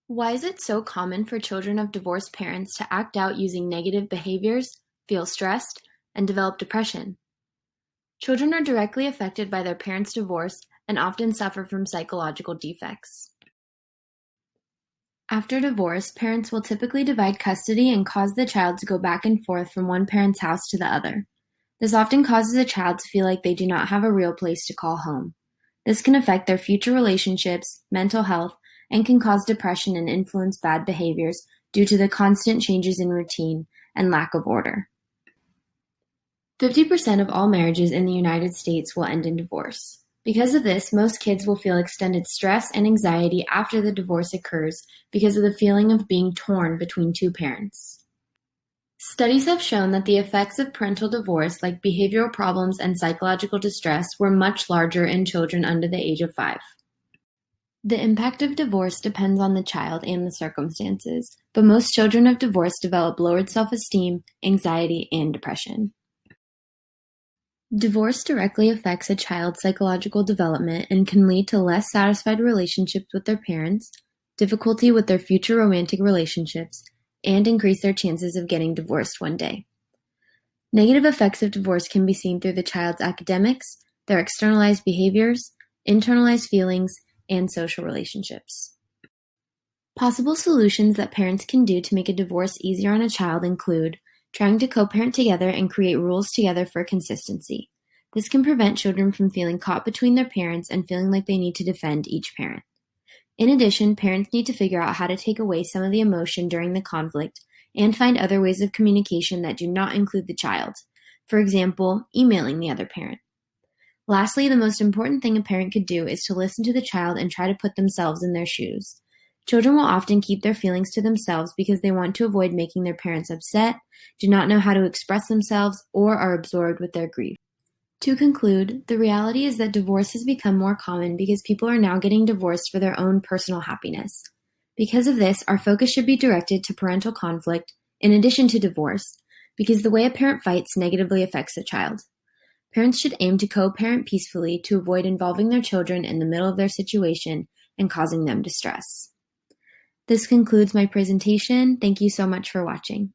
Why is it so common for children of divorced parents to act out using negative behaviors, feel stressed, and develop depression? Children are directly affected by their parents' divorce and often suffer from psychological defects. After divorce, parents will typically divide custody and cause the child to go back and forth from one parent's house to the other. This often causes a child to feel like they do not have a real place to call home. This can affect their future relationships, mental health, and can cause depression and influence bad behaviors due to the constant changes in routine and lack of order. 50% of all marriages in the United States will end in divorce. Because of this, most kids will feel extended stress and anxiety after the divorce occurs because of the feeling of being torn between two parents. Studies have shown that the effects of parental divorce, like behavioral problems and psychological distress, were much larger in children under the age of 5. The impact of divorce depends on the child and the circumstances, but most children of divorce develop lowered self-esteem, anxiety, and depression. Divorce directly affects a child's psychological development and can lead to less satisfied relationships with their parents, difficulty with their future romantic relationships, and increase their chances of getting divorced one day. Negative effects of divorce can be seen through the child's academics, their externalized behaviors, internalized feelings, and social relationships. Possible solutions that parents can do to make a divorce easier on a child include trying to co-parent together and create rules together for consistency. This can prevent children from feeling caught between their parents and feeling like they need to defend each parent. In addition, parents need to figure out how to take away some of the emotion during the conflict and find other ways of communication that do not include the child. For example, emailing the other parent. Lastly, the most important thing a parent could do is to listen to the child and try to put themselves in their shoes. Children will often keep their feelings to themselves because they want to avoid making their parents upset, do not know how to express themselves, or are absorbed with their grief. To conclude, the reality is that divorce has become more common because people are now getting divorced for their own personal happiness. Because of this, our focus should be directed to parental conflict in addition to divorce, because the way a parent fights negatively affects a child. Parents should aim to co-parent peacefully to avoid involving their children in the middle of their situation and causing them distress. This concludes my presentation. Thank you so much for watching.